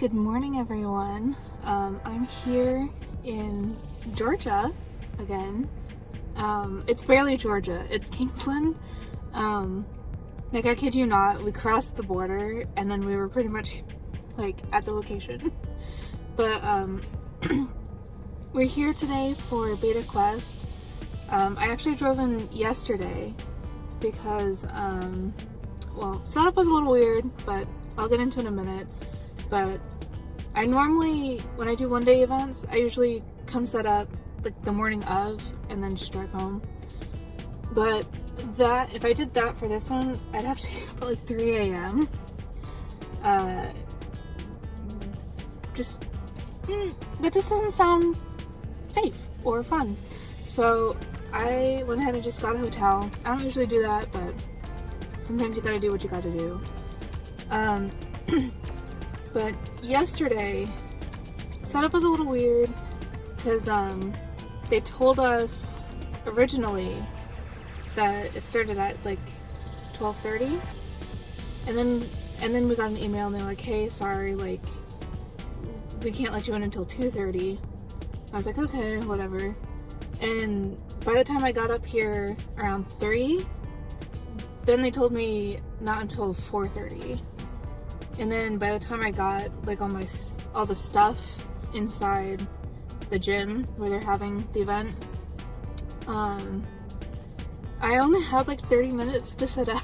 Good morning, everyone. I'm here in Georgia again. It's barely Georgia, it's Kingsland. Like, I kid you not, we crossed the border and then we were pretty much like at the location. But we're here today for BetaQuest. I actually drove in yesterday because setup was a little weird, but I'll get into it in a minute. But I normally, when I do one-day events, I usually come set up like the morning of and then just drive home. But if I did that for this one, I'd have to get up at like 3 a.m. That just doesn't sound safe or fun. So I went ahead and just got a hotel. I don't usually do that, but sometimes you gotta do what you gotta do. But yesterday, setup was a little weird because they told us originally that it started at like 12:30, and then we got an email and they're like, "Hey, sorry, like we can't let you in until 2:30." I was like, "Okay, whatever." And by the time I got up here around 3, then they told me not until 4:30. And then by the time I got like all the stuff inside the gym where they're having the event, I only had like 30 minutes to set up,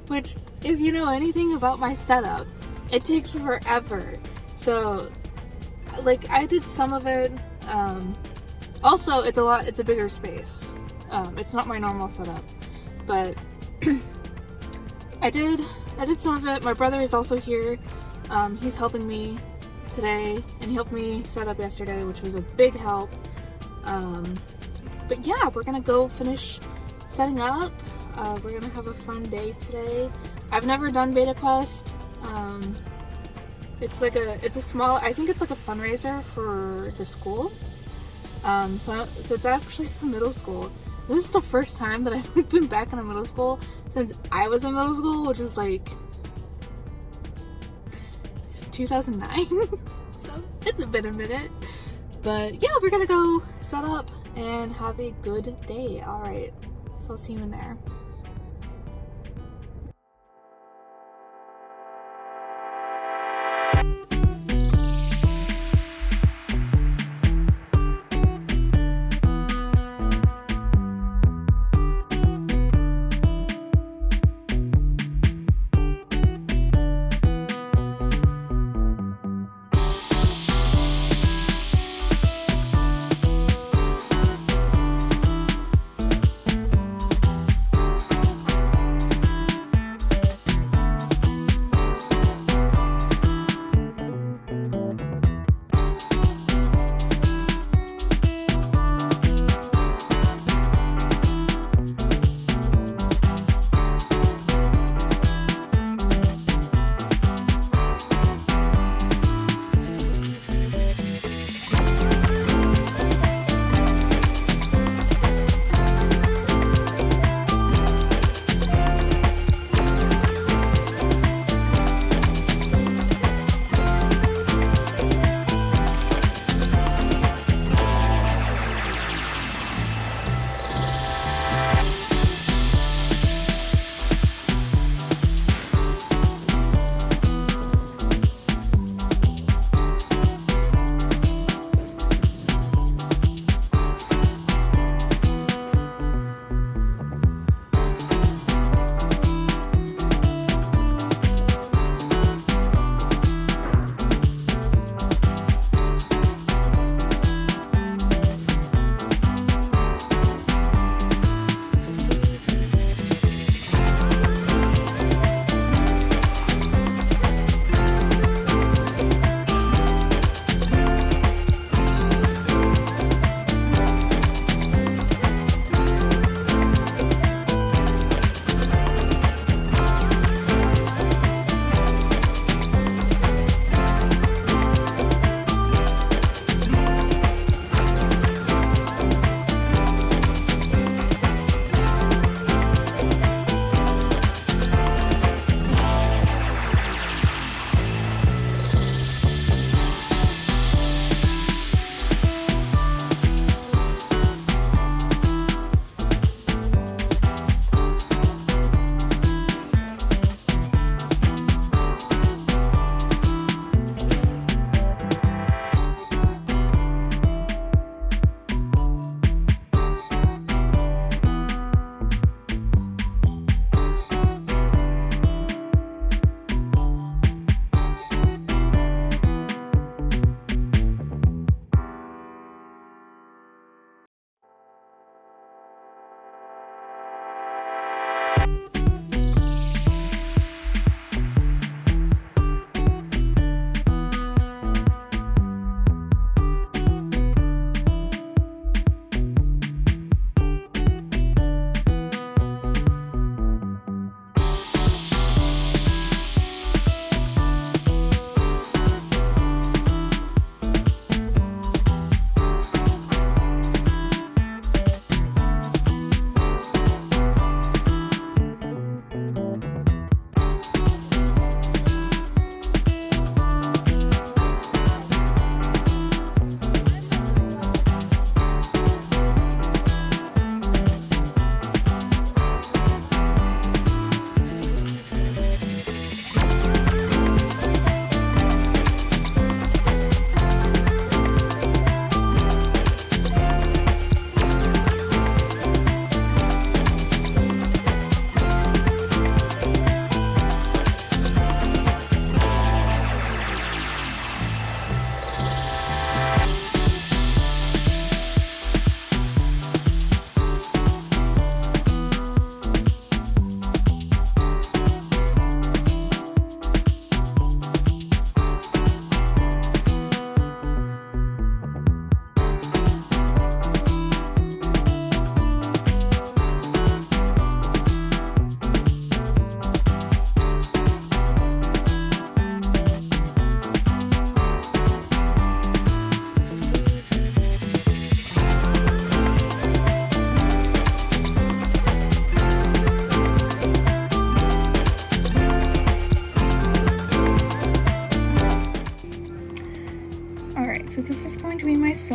which, if you know anything about my setup, it takes forever. So like, I did some of it. Also, it's a bigger space. It's not my normal setup, but I did some of it. My brother is also here. He's helping me today, and he helped me set up yesterday, which was a big help. But yeah, we're gonna go finish setting up. We're gonna have a fun day today. I've never done BetaQuest. It's a small, I think it's like a fundraiser for the school. So it's actually a middle school. This is the first time that I've been back in a middle school since I was in middle school, which was like 2009. So it's been a minute. But yeah, we're gonna go set up and have a good day. Alright, so I'll see you in there.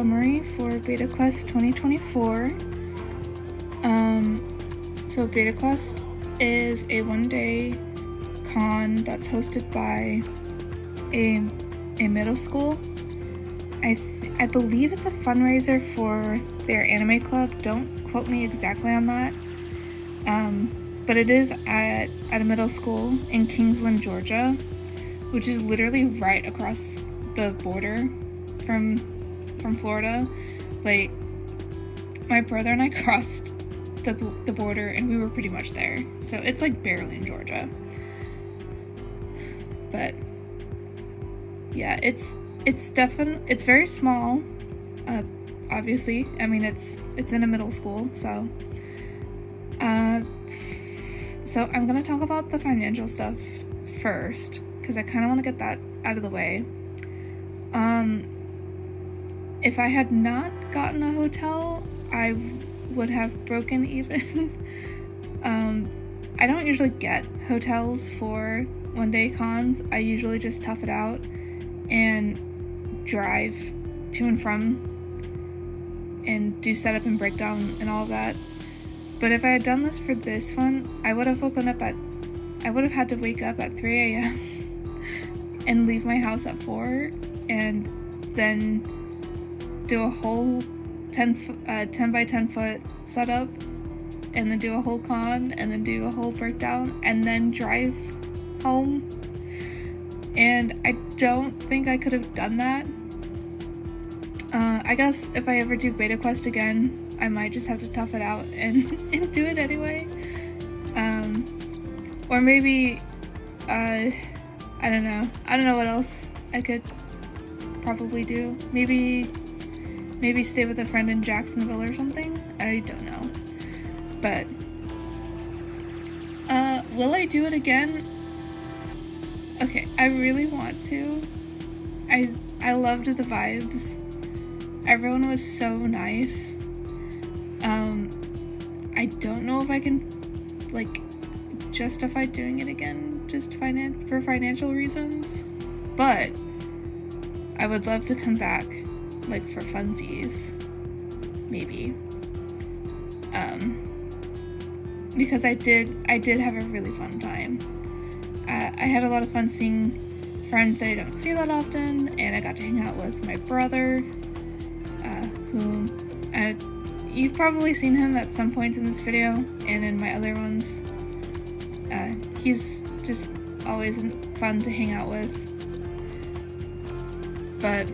summary for BetaQuest 2024. So BetaQuest is a one-day con that's hosted by a middle school. I believe it's a fundraiser for their anime club. Don't quote me exactly on that. But it is at a middle school in Kingsland, Georgia, which is literally right across the border from Florida. Like, my brother and I crossed the border and we were pretty much there. So it's like barely in Georgia. But yeah, it's very small. Obviously, I mean it's in a middle school, so so I'm gonna talk about the financial stuff first because I kind of want to get that out of the way. If I had not gotten a hotel, I would have broken even. I don't usually get hotels for one-day cons. I usually just tough it out and drive to and from and do setup and breakdown and all of that. But if I had done this for this one, I would have had to wake up at 3 a.m. and leave my house at 4 and then do a whole 10 by 10 foot setup and then do a whole con and then do a whole breakdown and then drive home. And I don't think I could have done that. I guess if I ever do BetaQuest again, I might just have to tough it out and do it anyway. Or maybe, I don't know. I don't know what else I could probably do. Maybe stay with a friend in Jacksonville or something. I don't know. But, will I do it again? Okay, I really want to. I loved the vibes. Everyone was so nice. I don't know if I can, like, justify doing it again just for financial reasons, but I would love to come back, like, for funsies, maybe. Because I did have a really fun time. I had a lot of fun seeing friends that I don't see that often, and I got to hang out with my brother, who you've probably seen him at some points in this video and in my other ones. He's just always fun to hang out with. But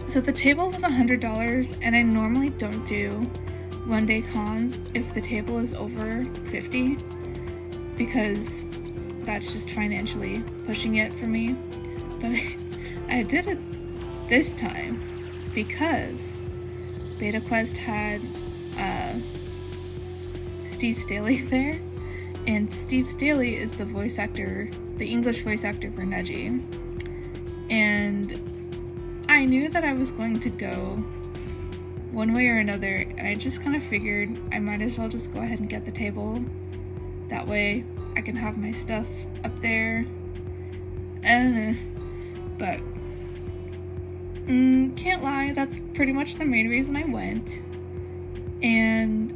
so the table was $100, and I normally don't do one-day cons if the table is over $50 because that's just financially pushing it for me. But I did it this time because BetaQuest had Steve Staley there, and Steve Staley is the voice actor, the English voice actor for Neji. And I knew that I was going to go one way or another, and I just kind of figured I might as well just go ahead and get the table. That way I can have my stuff up there. But can't lie, that's pretty much the main reason I went. And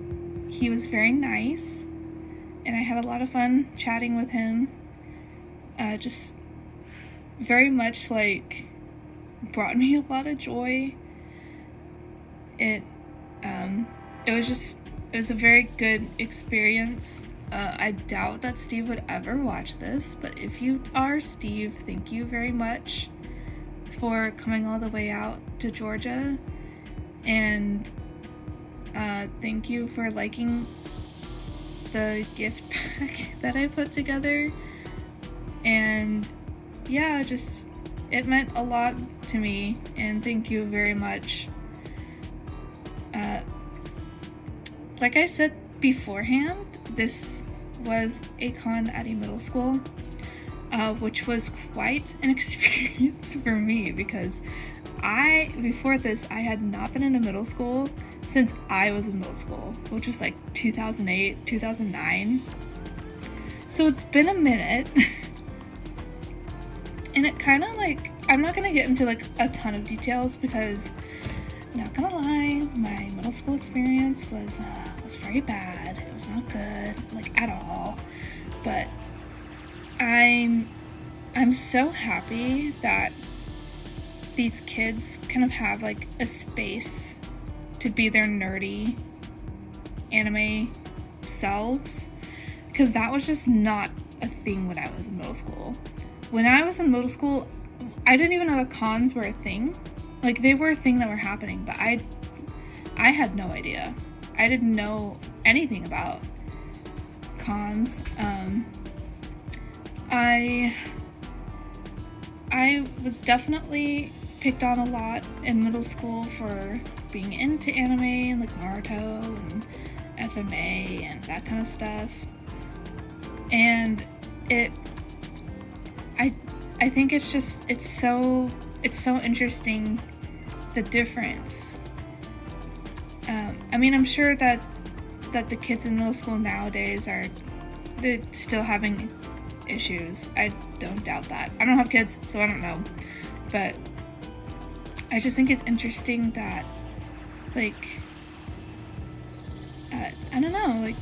he was very nice, and I had a lot of fun chatting with him. Just very much, like, brought me a lot of joy. It was a very good experience. I doubt that Steve would ever watch this, but if you are Steve, thank you very much for coming all the way out to Georgia, and thank you for liking the gift pack that I put together. And yeah, just it meant a lot to me, and thank you very much. Like I said beforehand, this was a con at a middle school, which was quite an experience for me because before this, I had not been in a middle school since I was in middle school, which was like 2008, 2009. So it's been a minute. And it kind of, like, I'm not going to get into, like, a ton of details because not gonna lie, my middle school experience was very bad. It was not good, like, at all. But I'm so happy that these kids kind of have like a space to be their nerdy anime selves, because that was just not a thing when I was in middle school. When I was in middle school, I didn't even know the cons were a thing. Like, they were a thing that were happening, but I had no idea. I didn't know anything about cons. I was definitely picked on a lot in middle school for being into anime and like Naruto and FMA and that kind of stuff. And I think it's so interesting, the difference. I mean, I'm sure that the kids in middle school nowadays they're still having issues. I don't doubt that. I don't have kids, so I don't know. But I just think it's interesting that, like, I don't know, like,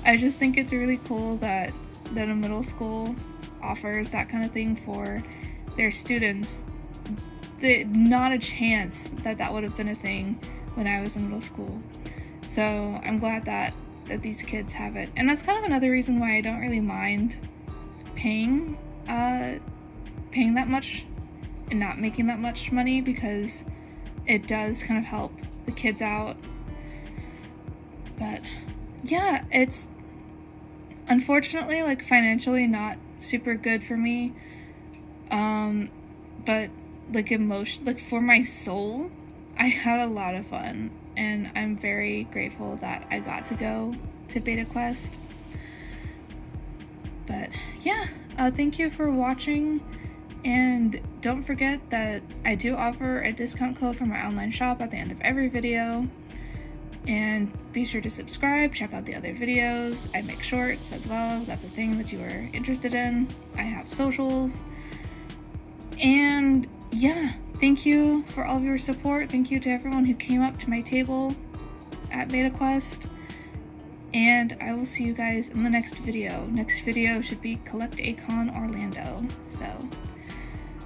I just think it's really cool that a middle school offers that kind of thing for their students. Not a chance that would have been a thing when I was in middle school. So I'm glad that these kids have it. And that's kind of another reason why I don't really mind paying that much and not making that much money, because it does kind of help the kids out. But yeah, it's unfortunately like financially not super good for me. But like for my soul, I had a lot of fun, and I'm very grateful that I got to go to BetaQuest. But yeah, thank you for watching, and don't forget that I do offer a discount code for my online shop at the end of every video. And be sure to subscribe, check out the other videos. I make shorts as well, if that's a thing that you are interested in. I have socials. And yeah, thank you for all of your support. Thank you to everyone who came up to my table at BetaQuest. And I will see you guys in the next video. Next video should be Collect a Con Orlando. So,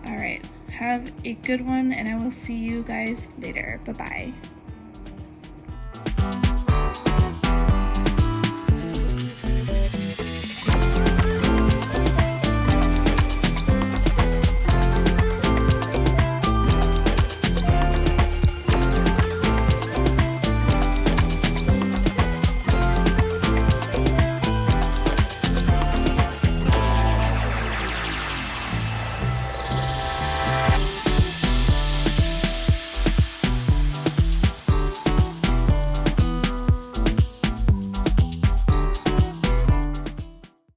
alright, have a good one, and I will see you guys later. Bye-bye.